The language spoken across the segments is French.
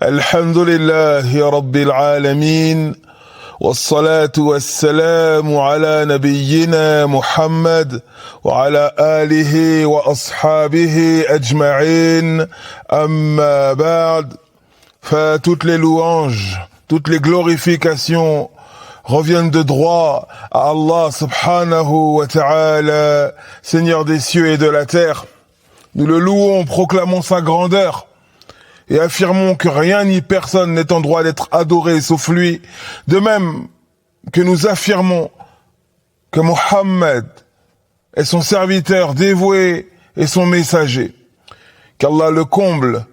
الحمد لله رب العالمين والصلاة والسلام على نبينا محمد وعلى آله وأصحابه أجمعين أما بعد toutes les louanges, toutes les glorifications reviennent de droit à Allah subhanahu wa ta'ala, Seigneur des cieux et de la terre. Nous le louons, proclamons sa grandeur et affirmons que rien ni personne n'est en droit d'être adoré sauf lui. De même que nous affirmons que Mohammed est son serviteur dévoué et son messager. Qu'Allah le comble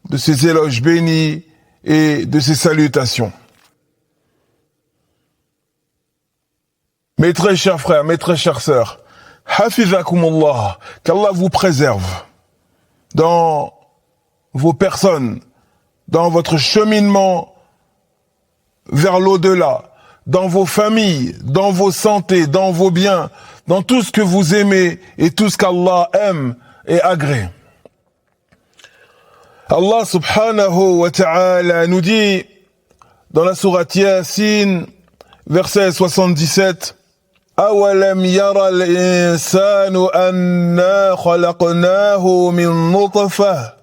de ses éloges bénis et de ses salutations. Mes très chers frères, mes très chères sœurs, Hafizakumullah, qu'Allah vous préserve dans vos personnes, dans votre cheminement vers l'au-delà, dans vos familles, dans vos santé, dans vos biens, dans tout ce que vous aimez et tout ce qu'Allah aime et agrée. Allah subhanahu wa ta'ala nous dit dans la sourate Yasin, verset 77, أَوَلَمْ يَرَ الْإِنسَانُ أَنَّا خَلَقْنَاهُ مِنْ نُطْفَةٍ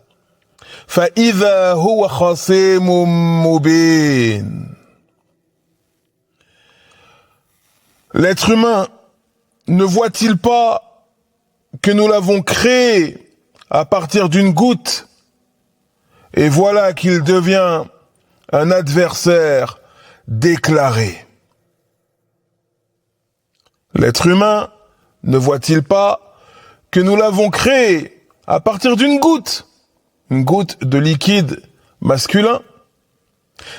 فَإِذَا هُوَ خَصِيمٌ مُبِينٌ. L'être humain ne voit-il pas que nous l'avons créé à partir d'une goutte et voilà qu'il devient un adversaire déclaré. L'être humain ne voit-il pas que nous l'avons créé à partir d'une goutte de liquide masculin.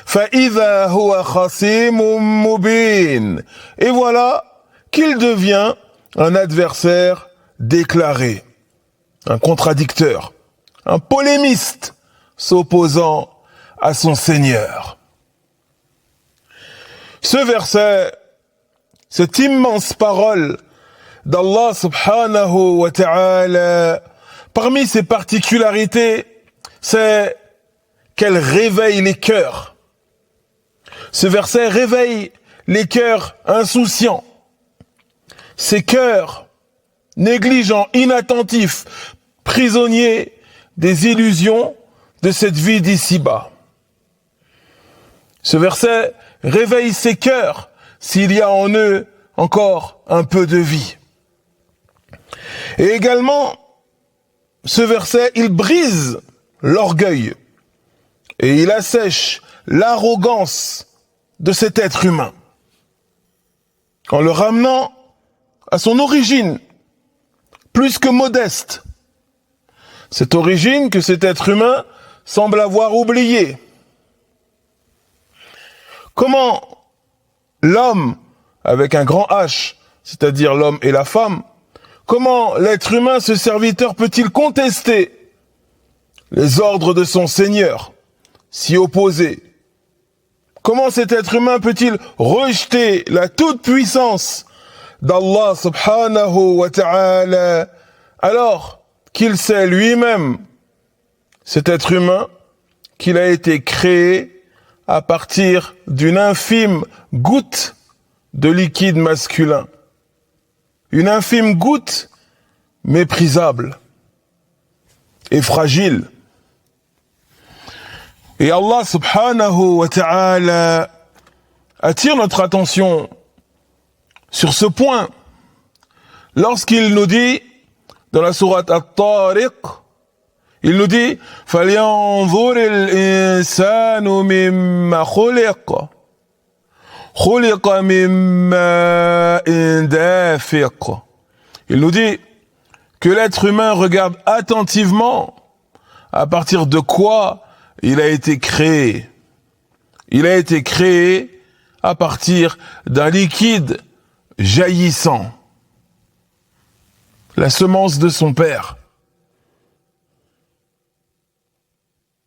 فَإِذَا هُوَ خَصِيمٌ مُبِينٌ. Et voilà qu'il devient un adversaire déclaré, un contradicteur, un polémiste s'opposant à son Seigneur. Ce verset, cette immense parole d'Allah subhanahu wa ta'ala, parmi ses particularités, c'est qu'elle réveille les cœurs. Ce verset réveille les cœurs insouciants, ces cœurs négligents, inattentifs, prisonniers des illusions de cette vie d'ici-bas. Ce verset réveille ces cœurs s'il y a en eux encore un peu de vie. Et également, ce verset, il brise l'orgueil et il assèche l'arrogance de cet être humain en le ramenant à son origine, plus que modeste. Cette origine que cet être humain semble avoir oubliée. Comment l'homme, avec un grand H, c'est-à-dire l'homme et la femme, comment l'être humain, ce serviteur, peut-il contester les ordres de son Seigneur, s'y opposer? Comment cet être humain peut-il rejeter la toute-puissance d'Allah subhanahu wa ta'ala alors qu'il sait lui-même, cet être humain, qu'il a été créé à partir d'une infime goutte de liquide masculin. Une infime goutte méprisable et fragile. Et Allah subhanahu wa ta'ala attire notre attention sur ce point lorsqu'il nous dit dans la sourate At-Tariq, il nous dit فَلْيَنْظُرِ الْإِنسَانُ مِمَّا خُلِقَ خُلِقَ مِن مَّاءٍ دَافِقٍ. Il nous dit que l'être humain regarde attentivement à partir de quoi il a été créé. Il a été créé à partir d'un liquide jaillissant, la semence de son père.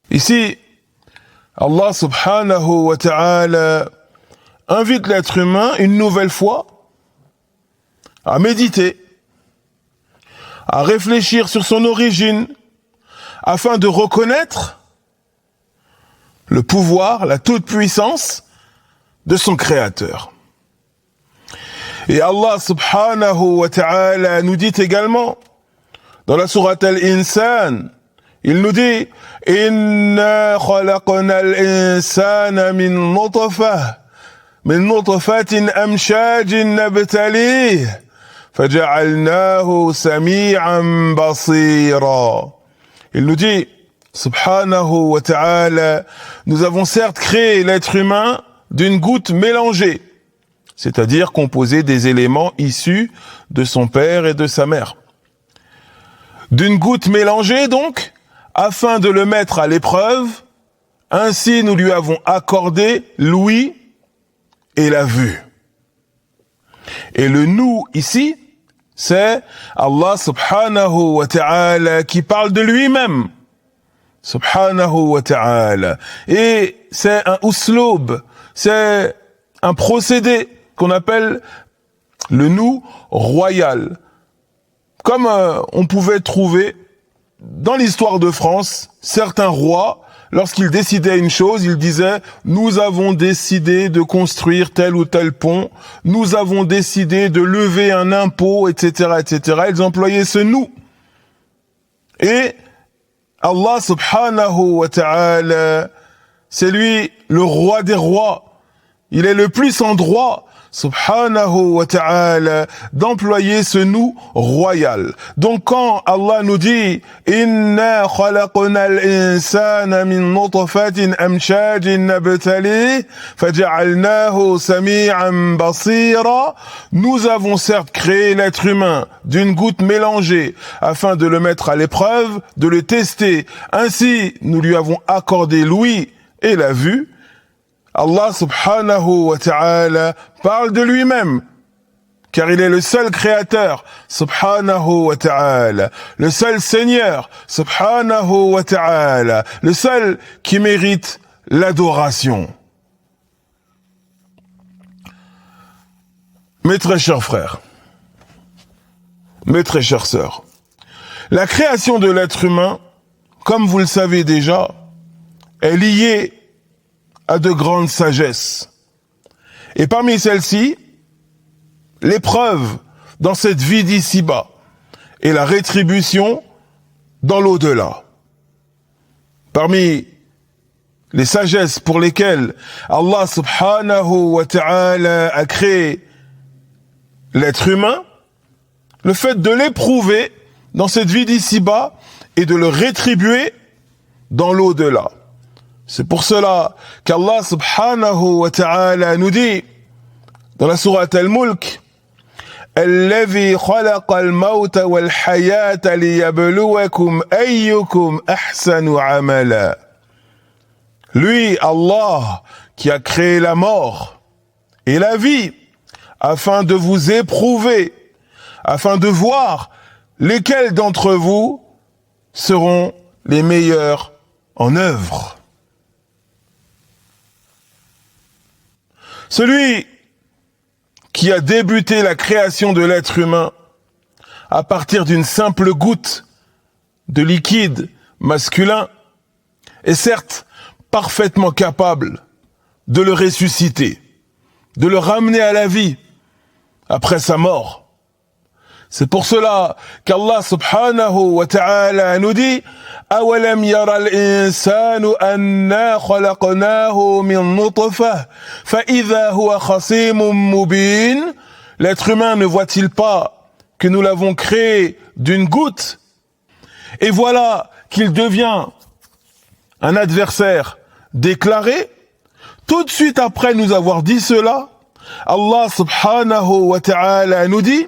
Ici, Allah subhanahu wa ta'ala invite l'être humain une nouvelle fois à méditer, à réfléchir sur son origine, afin de reconnaître le pouvoir, la toute-puissance de son Créateur. Et Allah subhanahu wa ta'ala nous dit également, dans la sourate Al-Insan, il nous dit « Inna khalaqna al-insana min nutfatin amshajin nabtalih, faja'alnahu sami'an basira » Il nous dit, subhanahu wa ta'ala, nous avons certes créé l'être humain d'une goutte mélangée, c'est-à-dire composée des éléments issus de son père et de sa mère. D'une goutte mélangée donc, afin de le mettre à l'épreuve, ainsi nous lui avons accordé l'ouïe et la vue. Et le nous ici, c'est Allah subhanahu wa ta'ala qui parle de lui-même. Subhanahu wa ta'ala. Et c'est un usloub, c'est un procédé qu'on appelle le nous royal. Comme on pouvait trouver dans l'histoire de France, certains rois, lorsqu'ils décidaient une chose, ils disaient « Nous avons décidé de construire tel ou tel pont, nous avons décidé de lever un impôt, etc. etc. » Ils employaient ce « nous ». Et Allah subhanahu wa ta'ala, c'est lui le roi des rois. Il est le plus en droit, subhanahu wa ta'ala, d'employer ce nous royal. Donc quand Allah nous dit « Inna khalaqna al-insana min nutfatin amshajin nabtalih, faja'alnahu sami'an basira » Nous avons certes créé l'être humain d'une goutte mélangée afin de le mettre à l'épreuve, de le tester. Ainsi, nous lui avons accordé l'ouïe et la vue. Allah subhanahu wa ta'ala parle de lui-même, car il est le seul créateur, subhanahu wa ta'ala, le seul Seigneur, subhanahu wa ta'ala, le seul qui mérite l'adoration. Mes très chers frères, mes très chères sœurs, la création de l'être humain, comme vous le savez déjà, est liée à de grandes sagesses. Et parmi celles-ci, l'épreuve dans cette vie d'ici-bas et la rétribution dans l'au-delà. Parmi les sagesses pour lesquelles Allah subhanahu wa ta'ala a créé l'être humain, le fait de l'éprouver dans cette vie d'ici-bas et de le rétribuer dans l'au-delà. C'est pour cela qu'Allah subhanahu wa ta'ala nous dit dans la sourate Al-Mulk الذي خلق الموت والحياة ليبلوكم أيكم أحسن عملا. Lui, Allah, qui a créé la mort et la vie afin de vous éprouver, afin de voir lesquels d'entre vous seront les meilleurs en œuvre. Celui qui a débuté la création de l'être humain à partir d'une simple goutte de liquide masculin est certes parfaitement capable de le ressusciter, de le ramener à la vie après sa mort. C'est pour cela qu'Allah subhanahu wa ta'ala nous dit أَوَلَمْ يَرَ الْإِنسَانُ أَنَّا خَلَقْنَاهُ مِنْ نُطْفَةٍ فَإِذَا هُوَ خَصِيمٌ مُبِينٌ. L'être humain ne voit-il pas que nous l'avons créé d'une goutte et voilà qu'il devient un adversaire déclaré? Tout de suite après nous avoir dit cela, Allah subhanahu wa ta'ala nous dit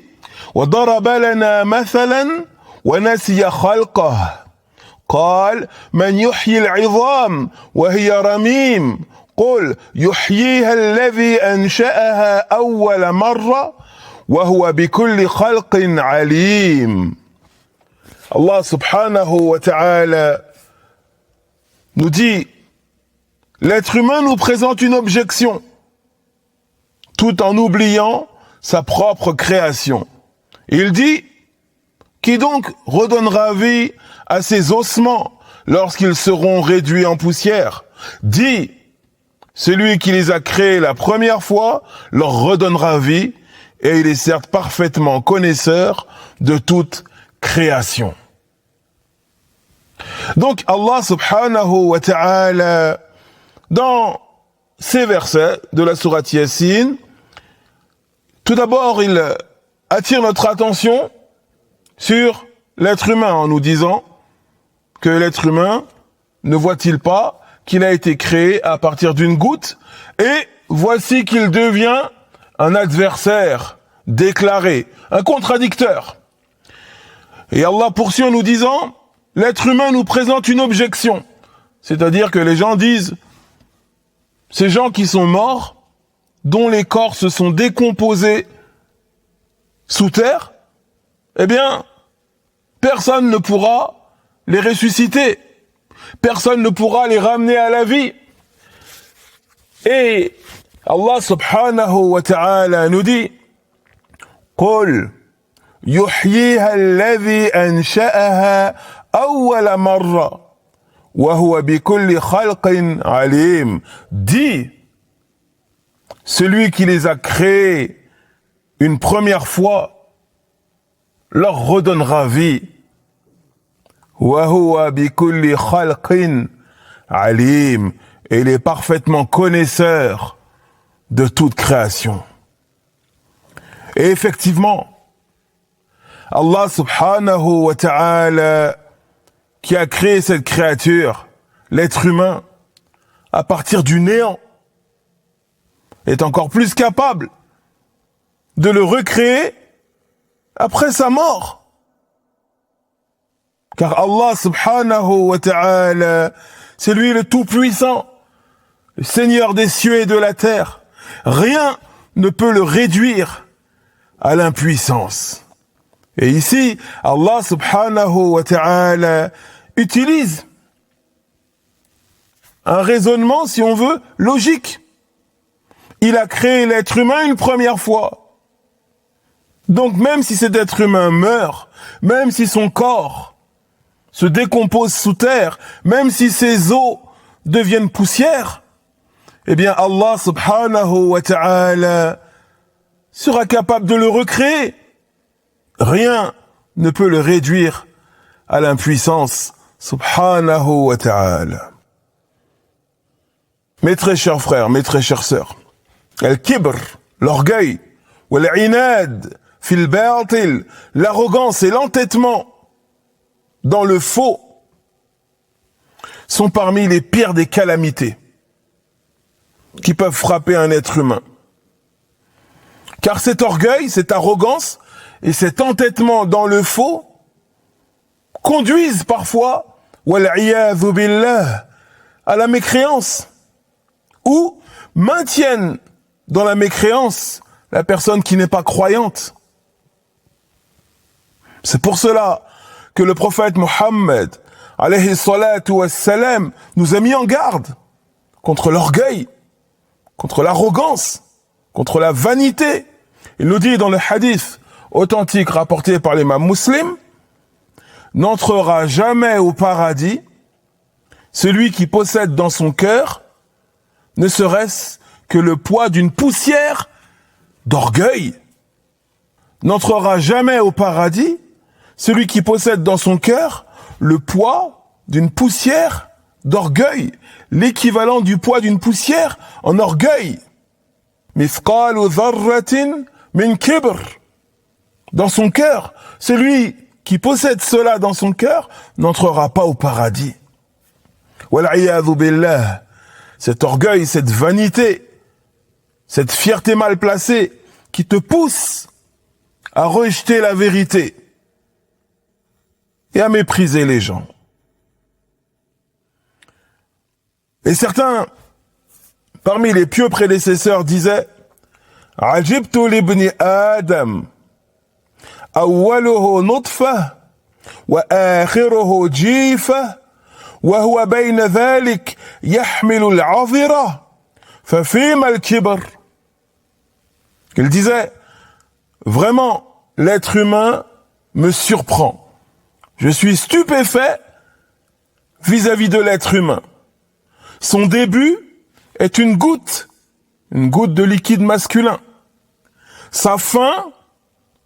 وَضَرَبَ لَنَا مَثَلًا وَنَسِيَ خَلْقَهُ قال من يحيي العظام وهي رميم قل يحييها الذي أنشأها أول مرة وهو بكل خلق عليم. Allah subhanahu wa ta'ala nous dit, l'être humain nous présente une objection tout en oubliant sa propre création. Il dit, qui donc redonnera vie à ces ossements lorsqu'ils seront réduits en poussière? Dis, celui qui les a créés la première fois leur redonnera vie, et il est certes parfaitement connaisseur de toute création. Donc Allah subhanahu wa ta'ala, dans ces versets de la sourate Yassine, tout d'abord il attire notre attention sur l'être humain en nous disant que l'être humain ne voit-il pas qu'il a été créé à partir d'une goutte, et voici qu'il devient un adversaire déclaré, un contradicteur. Et Allah poursuit en nous disant, l'être humain nous présente une objection. C'est-à-dire que les gens disent, ces gens qui sont morts, dont les corps se sont décomposés sous terre, eh bien, personne ne pourra les ressusciter. Personne ne pourra les ramener à la vie. Et Allah subhanahu wa ta'ala nous dit, قل يحييها الذي أنشأها أول مرة وهو بكل خلق عليم. Dis, celui qui les a créés une première fois leur redonnera vie. وهو بكل خلق عليم. Et il est parfaitement connaisseur de toute création. Et effectivement, Allah subhanahu wa ta'ala, qui a créé cette créature, l'être humain, à partir du néant, est encore plus capable de le recréer après sa mort. Car Allah subhanahu wa ta'ala, c'est lui le Tout-Puissant, le Seigneur des cieux et de la terre. Rien ne peut le réduire à l'impuissance. Et ici, Allah subhanahu wa ta'ala utilise un raisonnement, si on veut, logique. Il a créé l'être humain une première fois. Donc même si cet être humain meurt, même si son corps se décompose sous terre, même si ses os deviennent poussière, eh bien Allah subhanahu wa ta'ala sera capable de le recréer. Rien ne peut le réduire à l'impuissance, subhanahu wa ta'ala. Mes très chers frères, mes très chères sœurs, al-kibr, l'orgueil, wal-inad, fil batil, l'arrogance et l'entêtement dans le faux sont parmi les pires des calamités qui peuvent frapper un être humain. Car cet orgueil, cette arrogance et cet entêtement dans le faux conduisent parfois, wal-iyadhu billah, à la mécréance, ou maintiennent dans la mécréance la personne qui n'est pas croyante. C'est pour cela que le prophète Mohammed, alayhi salatu wassalam, nous a mis en garde contre l'orgueil, contre l'arrogance, contre la vanité. Il nous dit dans le hadith authentique rapporté par l'imam Muslim, n'entrera jamais au paradis celui qui possède dans son cœur ne serait-ce que le poids d'une poussière d'orgueil. N'entrera jamais au paradis celui qui possède dans son cœur le poids d'une poussière d'orgueil, l'équivalent du poids d'une poussière en orgueil. Mithqalu dharratin min kibr. Dans son cœur, celui qui possède cela dans son cœur n'entrera pas au paradis. Wal-iyadhu billah. Cet orgueil, cette vanité, cette fierté mal placée qui te pousse à rejeter la vérité et à mépriser les gens. Et certains, parmi les pieux prédécesseurs, disaient « Ajibtu libni Adam, awwaluhu nutfa, wa akhiruhu jifa, wa huwa bayna dhalik yahmilu al-'adhira, fa fima al-kibr » Il disait « Vraiment, l'être humain me surprend. Je suis stupéfait vis-à-vis de l'être humain. Son début est une goutte de liquide masculin. Sa fin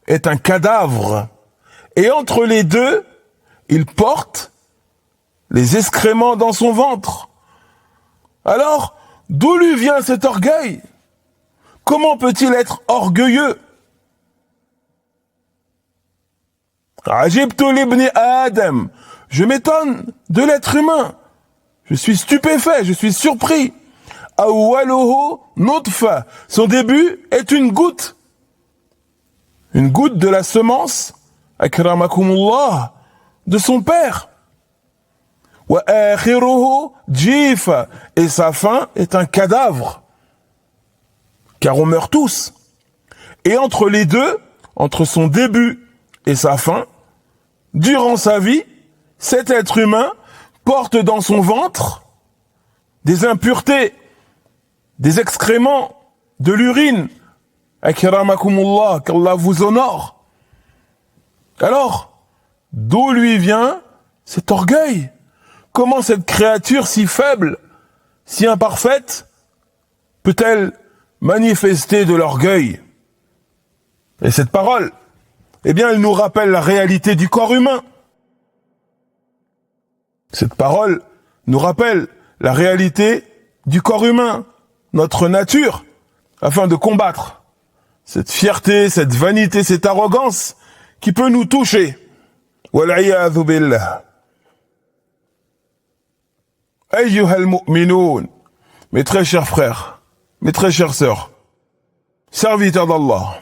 est un cadavre. Et entre les deux, il porte les excréments dans son ventre. Alors, d'où lui vient cet orgueil? Comment peut-il être orgueilleux? Ajibtu libni Adam. Je m'étonne de l'être humain. Je suis stupéfait, je suis surpris. Awwaluhu nutfa. Son début est une goutte de la semence, akramakumullah, de son père. Wa akhiruhu jifa. Et sa fin est un cadavre. Car on meurt tous. Et entre les deux, entre son début et sa fin, durant sa vie, cet être humain porte dans son ventre des impuretés, des excréments, de l'urine. Akramakumullah, qu'Allah vous honore. Alors, d'où lui vient cet orgueil? Comment cette créature si faible, si imparfaite, peut-elle manifester de l'orgueil? Et cette parole, eh bien, elle nous rappelle la réalité du corps humain. Cette parole nous rappelle la réalité du corps humain, notre nature, afin de combattre cette fierté, cette vanité, cette arrogance qui peut nous toucher. Wal'iyadhu billah. Ayyuhal mu'minoun, mes très chers frères, mes très chères sœurs, serviteurs d'Allah,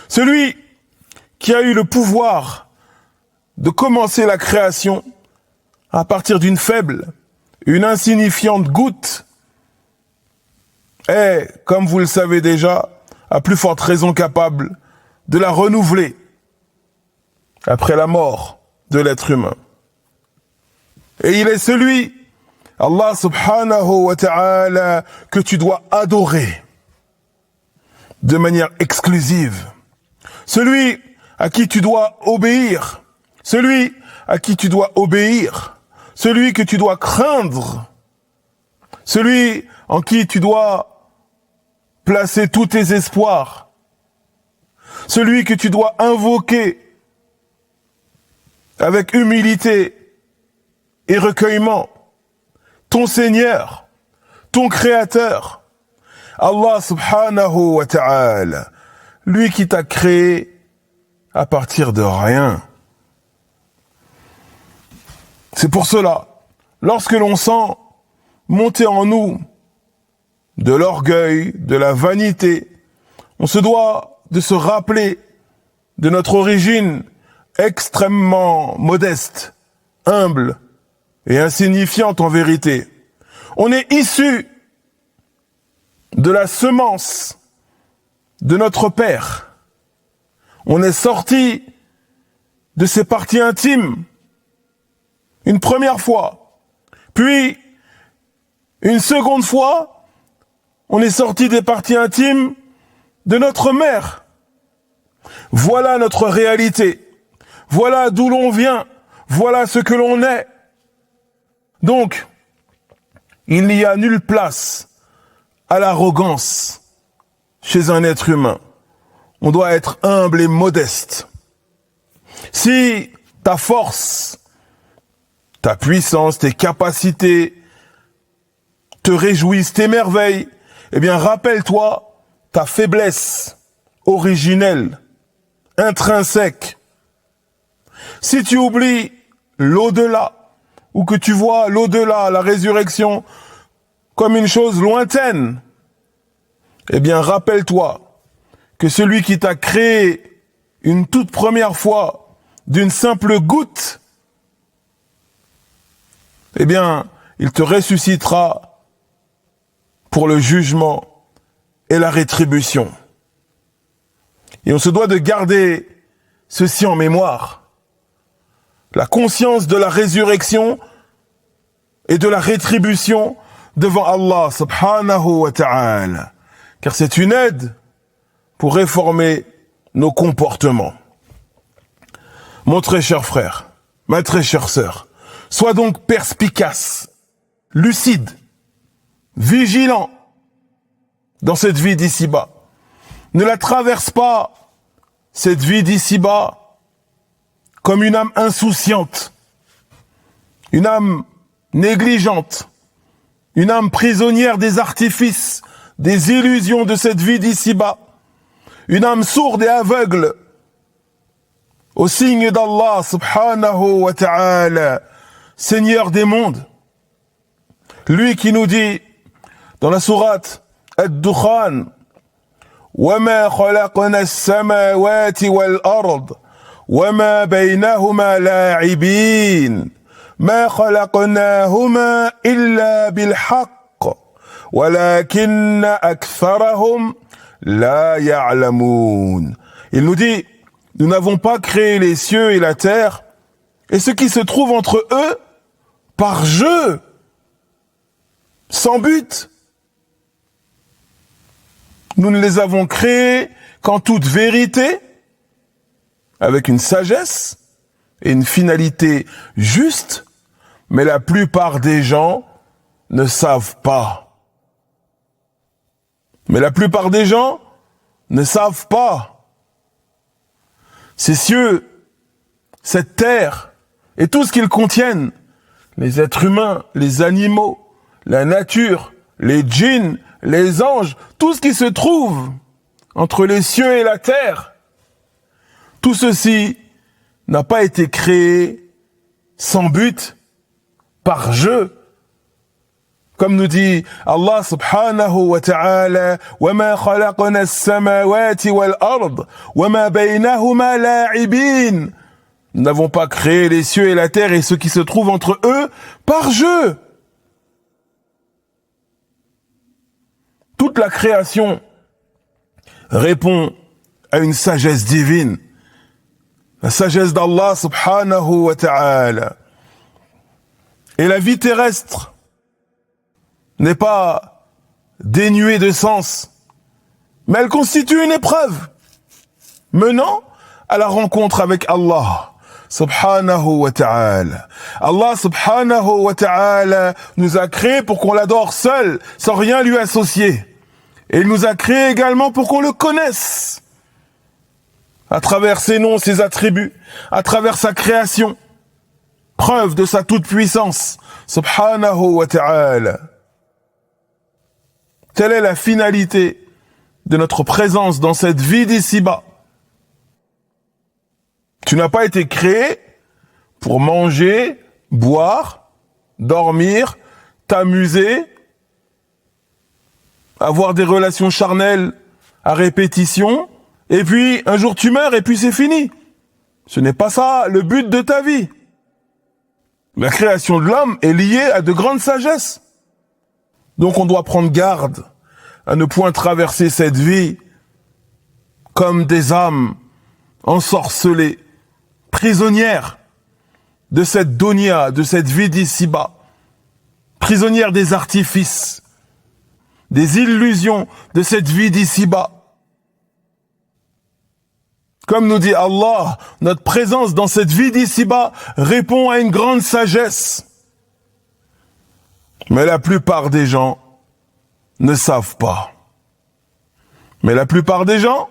celui qui a eu le pouvoir de commencer la création à partir d'une faible, une insignifiante goutte, est, comme vous le savez déjà, à plus forte raison capable de la renouveler après la mort de l'être humain. Et il est celui, Allah subhanahu wa ta'ala, que tu dois adorer de manière exclusive. Celui à qui tu dois obéir. Celui à qui tu dois obéir. Celui que tu dois craindre. Celui en qui tu dois placer tous tes espoirs. Celui que tu dois invoquer avec humilité et recueillement. Ton Seigneur, ton Créateur, Allah subhanahu wa ta'ala, lui qui t'a créé à partir de rien. C'est pour cela, lorsque l'on sent monter en nous de l'orgueil, de la vanité, on se doit de se rappeler de notre origine extrêmement modeste, humble et insignifiante en vérité. On est issu de la semence de notre Père. On est sorti de ses parties intimes une première fois, puis une seconde fois, on est sorti des parties intimes de notre mère. Voilà notre réalité. Voilà d'où l'on vient. Voilà ce que l'on est. Donc, il n'y a nulle place à l'arrogance chez un être humain. On doit être humble et modeste. Si ta force, ta puissance, tes capacités te réjouissent, t'émerveillent, eh bien rappelle-toi ta faiblesse originelle, intrinsèque. Si tu oublies l'au-delà, ou que tu vois l'au-delà, la résurrection, comme une chose lointaine, eh bien rappelle-toi que celui qui t'a créé une toute première fois d'une simple goutte, eh bien, il te ressuscitera pour le jugement et la rétribution. Et on se doit de garder ceci en mémoire. La conscience de la résurrection et de la rétribution devant Allah subhanahu wa ta'ala. Car c'est une aide pour réformer nos comportements. Mon très cher frère, ma très chère sœur, sois donc perspicace, lucide, vigilant dans cette vie d'ici-bas. Ne la traverse pas, cette vie d'ici-bas, comme une âme insouciante, une âme négligente, une âme prisonnière des artifices, des illusions de cette vie d'ici-bas, une âme sourde et aveugle au signe d'Allah subhanahu wa ta'ala, Seigneur des mondes. Lui qui nous dit dans la sourate Ad-Dukhan, وَمَا خَلَقْنَا السَّمَاوَاتِ وَالْأَرْضِ وَمَا بَيْنَهُمَا لَاعِبِينَ مَا خَلَقْنَاهُمَا إِلَّا بِالْحَقِّ وَلَكِنَّ أَكْثَرَهُمْ لَا يَعْلَمُونَ. Il nous dit, nous n'avons pas créé les cieux et la terre et ce qui se trouve entre eux par jeu, sans but. Nous ne les avons créés qu'en toute vérité, avec une sagesse et une finalité juste, mais la plupart des gens ne savent pas. Mais la plupart des gens ne savent pas. Ces cieux, cette terre et tout ce qu'ils contiennent, les êtres humains, les animaux, la nature, les djinns, les anges, tout ce qui se trouve entre les cieux et la terre, tout ceci n'a pas été créé sans but, par jeu. Comme nous dit Allah subhanahu wa ta'ala, وَمَا خَلَقْنَا السَّمَاوَاتِ وَالْأَرْضِ وَمَا بَيْنَهُمَا لَاعِبِينَ. Nous n'avons pas créé les cieux et la terre et ce qui se trouve entre eux par jeu. Toute la création répond à une sagesse divine, la sagesse d'Allah subhanahu wa ta'ala. Et la vie terrestre n'est pas dénuée de sens, mais elle constitue une épreuve menant à la rencontre avec Allah subhanahu wa ta'ala. Allah subhanahu wa ta'ala nous a créés pour qu'on l'adore seul, sans rien lui associer. Et il nous a créés également pour qu'on le connaisse, à travers ses noms, ses attributs, à travers sa création, preuve de sa toute-puissance, subhanahu wa ta'ala. Telle est la finalité de notre présence dans cette vie d'ici-bas. Tu n'as pas été créé pour manger, boire, dormir, t'amuser, avoir des relations charnelles à répétition, et puis un jour tu meurs et puis c'est fini. Ce n'est pas ça le but de ta vie. La création de l'homme est liée à de grandes sagesses. Donc on doit prendre garde à ne point traverser cette vie comme des âmes ensorcelées, prisonnières de cette dunya, de cette vie d'ici-bas, prisonnières des artifices, des illusions de cette vie d'ici-bas. Comme nous dit Allah, notre présence dans cette vie d'ici-bas répond à une grande sagesse. Mais la plupart des gens ne savent pas. Mais la plupart des gens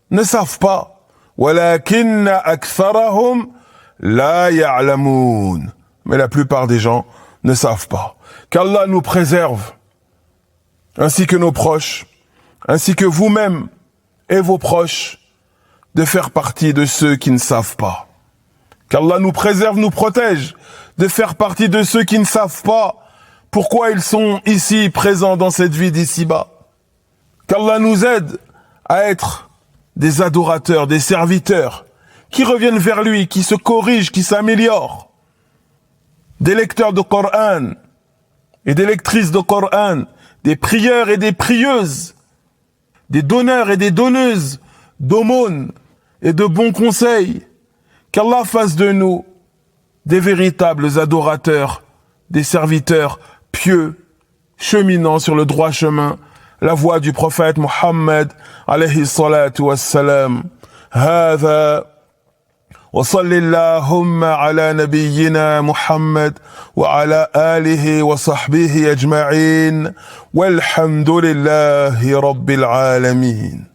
ne savent pas. وَلَكِنَّ أَكْثَرَهُمْ لَا يَعْلَمُونَ. Mais la plupart des gens ne savent pas. Qu'Allah nous préserve, ainsi que nos proches, ainsi que vous-même et vos proches, de faire partie de ceux qui ne savent pas. Qu'Allah nous préserve, nous protège, de faire partie de ceux qui ne savent pas pourquoi ils sont ici, présents dans cette vie d'ici-bas. Qu'Allah nous aide à être des adorateurs, des serviteurs, qui reviennent vers lui, qui se corrigent, qui s'améliorent. Des lecteurs de Coran et des lectrices de Coran, des prieurs et des prieuses, des donneurs et des donneuses d'aumônes et de bons conseils. Qu'Allah fasse de nous des véritables adorateurs, des serviteurs pieux, cheminant sur le droit chemin, la voie du prophète Muhammad alayhi salatu wassalam. هذا وصل اللهم على نبينا محمد وعلى آله وصحبه أجمعين، والحمد لله رب العالمين.